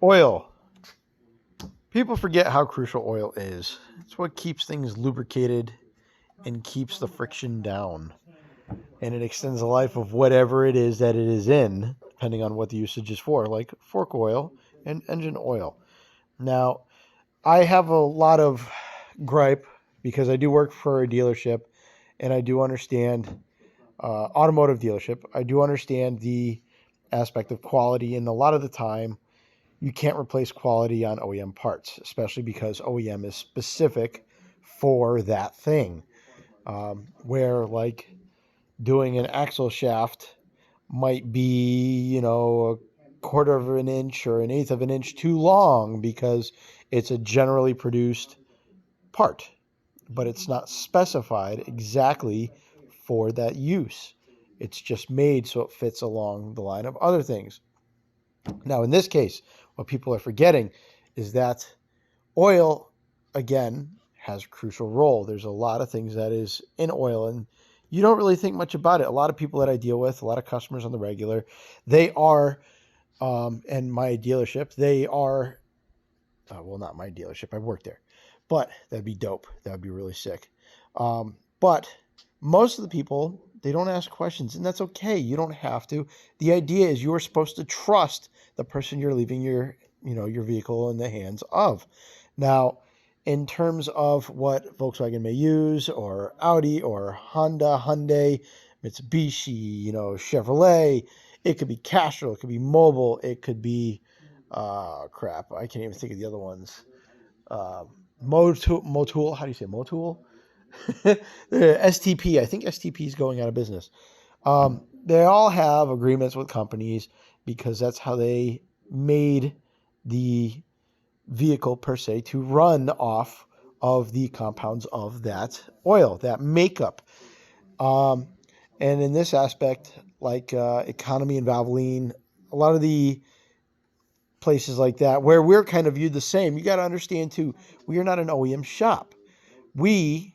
Oil. People forget how crucial oil is. It's what keeps things lubricated and keeps the friction down. And it extends the life of whatever it is that it is in, depending on what the usage is for, like fork oil and engine oil. Now, I have a lot of gripe because I do work for a dealership and I do understand automotive dealership. I do understand the aspect of quality, and a lot of the time, you can't replace quality on OEM parts, especially because OEM is specific for that thing. Where like doing an axle shaft might be, a quarter of an inch or an eighth of an inch too long because it's a generally produced part, but it's not specified exactly for that use. It's just made so it fits along the line of other things. Now, in this case, what people are forgetting is that oil, again, has a crucial role. There's a lot of things that is in oil, and you don't really think much about it. A lot of people that I deal with, a lot of customers on the regular, they are, and my dealership, they are, well, not my dealership, I work there, but that'd be dope. That would be really sick. But most of the people, they don't ask questions, and that's okay. You don't have to. The idea is you're supposed to trust the person you're leaving your vehicle in the hands of. Now, in terms of what Volkswagen may use, or Audi, or Honda, Hyundai, Mitsubishi, Chevrolet, it could be Castrol, it could be Mobile, it could be, crap, I can't even think of the other ones. Motul, how do you say Motul? STP, I think STP is going out of business. They all have agreements with companies because that's how they made the vehicle per se to run off of the compounds of that oil, that makeup. Um, and in this aspect, like Economy and Valvoline, a lot of the places like that where we're kind of viewed the same, you got to understand too, we are not an OEM shop. We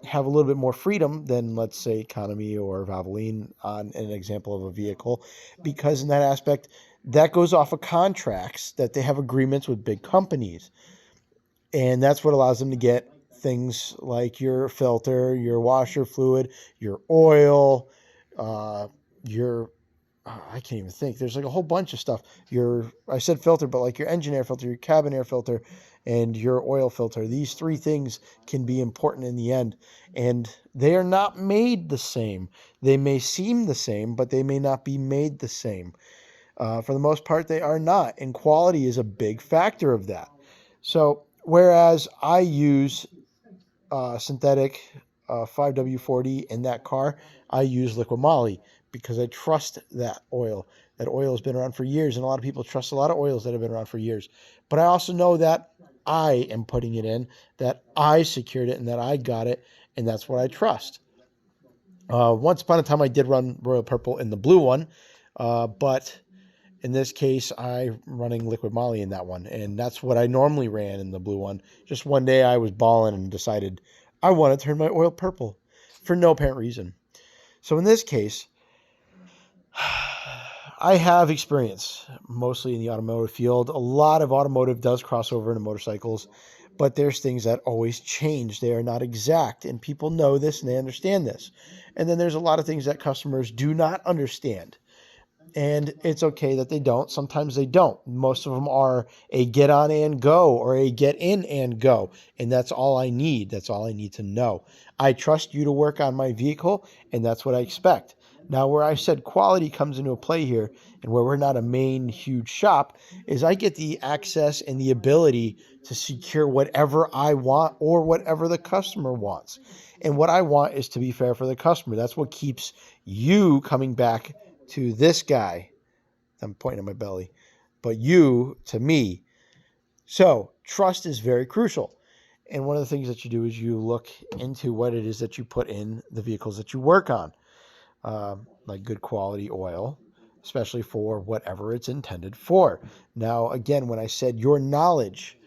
have a little bit more freedom than, let's say, Economy or Valvoline on an example of a vehicle, because in that aspect, that goes off of contracts that they have agreements with big companies. And that's what allows them to get things like your filter, your washer fluid, your oil, your I can't even think. There's like a whole bunch of stuff. I said filter, but like your engine air filter, your cabin air filter, and your oil filter. These three things can be important in the end. And they are not made the same. They may seem the same, but they may not be made the same. For the most part, they are not. And quality is a big factor of that. So, whereas I use synthetic 5W40 in that car, I use liquid moly because I trust that oil. That oil has been around for years, and a lot of people trust a lot of oils that have been around for years. But I also know that I am putting it in, that I secured it, and that I got it, and that's what I trust. Once upon a time, I did run Royal Purple in the blue one, but in this case, I'm running liquid moly in that one, and that's what I normally ran in the blue one. Just one day I was balling and decided I want to turn my oil purple for no apparent reason. So in this case, I have experience mostly in the automotive field. A lot of automotive does cross over into motorcycles, but there's things that always change. They are not exact, and people know this and they understand this. And then there's a lot of things that customers do not understand. And it's okay that they don't. Sometimes they don't. Most of them are a get on and go or a get in and go. And that's all I need. That's all I need to know. I trust you to work on my vehicle, and that's what I expect. Now, where I said quality comes into play here, and where we're not a main huge shop, is I get the access and the ability to secure whatever I want or whatever the customer wants. And what I want is to be fair for the customer. That's what keeps you coming back to this guy. I'm pointing at my belly, but you to me. So trust is very crucial. And one of the things that you do is you look into what it is that you put in the vehicles that you work on, like good quality oil, especially for whatever it's intended for. Now, again, when I said your knowledge,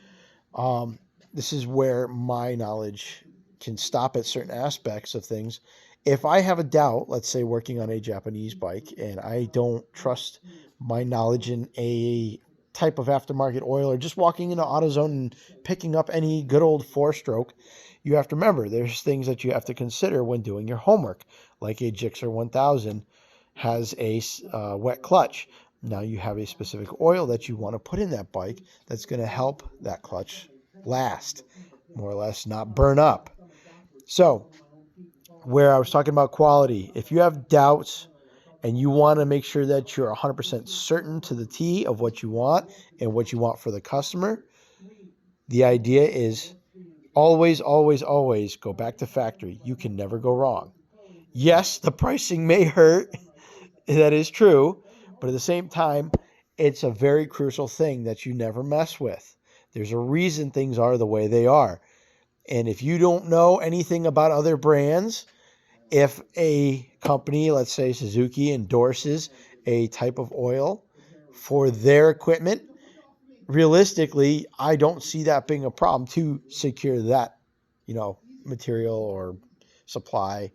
this is where my knowledge can stop at certain aspects of things. If I have a doubt, let's say working on a Japanese bike, and I don't trust my knowledge in a type of aftermarket oil, or just walking into AutoZone and picking up any good old 4-stroke, you have to remember there's things that you have to consider when doing your homework, like a Gixxer 1000 has a wet clutch. Now you have a specific oil that you want to put in that bike that's going to help that clutch last, more or less not burn up. So where I was talking about quality, if you have doubts and you want to make sure that you're 100% certain to the T of what you want and what you want for the customer, the idea is always, always, always go back to factory. You can never go wrong. Yes, the pricing may hurt. That is true. But at the same time, it's a very crucial thing that you never mess with. There's a reason things are the way they are. And if you don't know anything about other brands, if a company, let's say Suzuki, endorses a type of oil for their equipment, realistically, I don't see that being a problem to secure that, material or supply.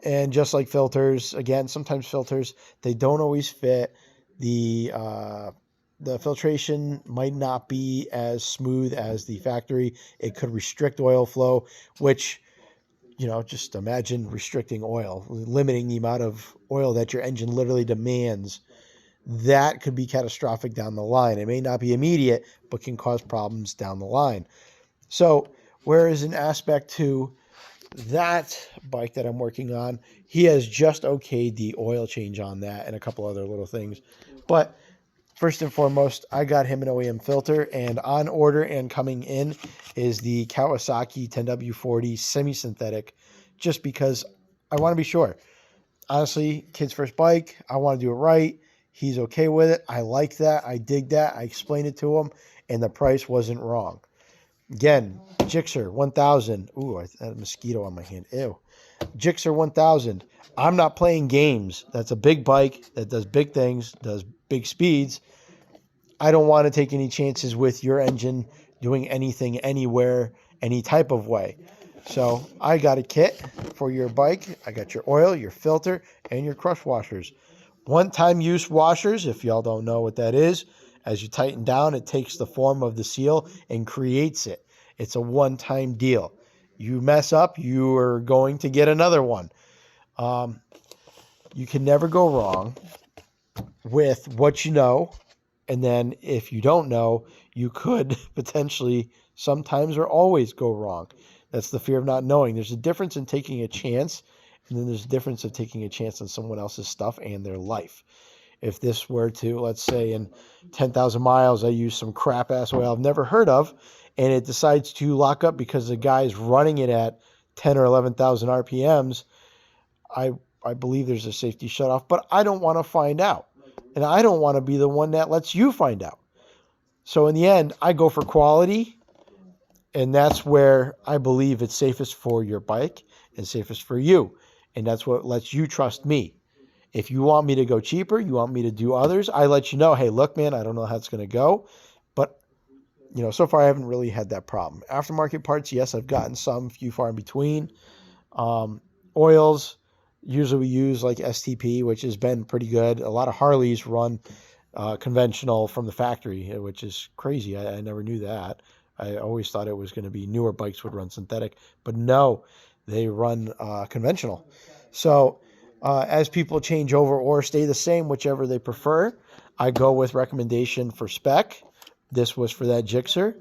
And just like filters, again, sometimes filters, they don't always fit. The filtration might not be as smooth as the factory. It could restrict oil flow, which, just imagine restricting oil, limiting the amount of oil that your engine literally demands. That could be catastrophic down the line. It may not be immediate, but can cause problems down the line. So, whereas an aspect to that bike that I'm working on, he has just okayed the oil change on that and a couple other little things. But first and foremost, I got him an OEM filter, and on order and coming in is the Kawasaki 10W40 semi-synthetic, just because I want to be sure. Honestly, kid's first bike, I want to do it right. He's okay with it. I like that. I dig that. I explained it to him, and the price wasn't wrong. Again, Gixxer 1000. Ooh, I had a mosquito on my hand. Ew. Gixxer 1000. I'm not playing games. That's a big bike that does big things, does big speeds. I don't want to take any chances with your engine doing anything, anywhere, any type of way. So I got a kit for your bike. I got your oil, your filter, and your crush washers. One-time use washers, if y'all don't know what that is, as you tighten down, it takes the form of the seal and creates it. It's a one-time deal. You mess up, you are going to get another one. You can never go wrong with what you know. And then if you don't know, you could potentially sometimes or always go wrong. That's the fear of not knowing. There's a difference in taking a chance, and then there's a difference of taking a chance on someone else's stuff and their life. If this were to, let's say in 10,000 miles, I use some crap ass oil I've never heard of, and it decides to lock up because the guy's running it at 10 or 11,000 RPMs, I believe there's a safety shutoff, but I don't want to find out. And I don't want to be the one that lets you find out. So in the end, I go for quality, and that's where I believe it's safest for your bike and safest for you. And that's what lets you trust me. If you want me to go cheaper, you want me to do others, I let you know, hey, look, man, I don't know how it's going to go. But, so far I haven't really had that problem. Aftermarket parts, yes, I've gotten some, few far in between. Oils, usually we use like STP, which has been pretty good. A lot of Harleys run conventional from the factory, which is crazy. I never knew that. I always thought it was going to be newer bikes would run synthetic. But no, they run conventional. So as people change over or stay the same, whichever they prefer, I go with recommendation for spec. This was for that Gixxer.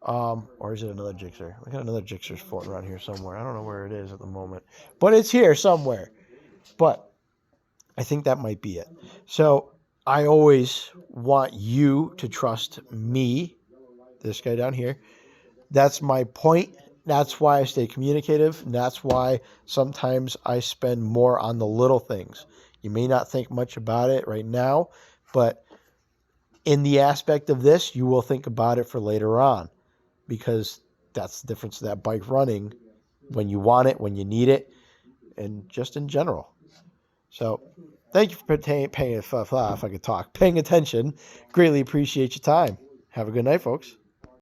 Or is it another Gixxer? I got another Gixxer floating around here somewhere. I don't know where it is at the moment. But it's here somewhere. But I think that might be it. So I always want you to trust me, this guy down here. That's my point. That's why I stay communicative. And that's why sometimes I spend more on the little things. You may not think much about it right now, but in the aspect of this, you will think about it for later on, because that's the difference of that bike running when you want it, when you need it, and just in general. So thank you for paying attention. Greatly appreciate your time. Have a good night, folks.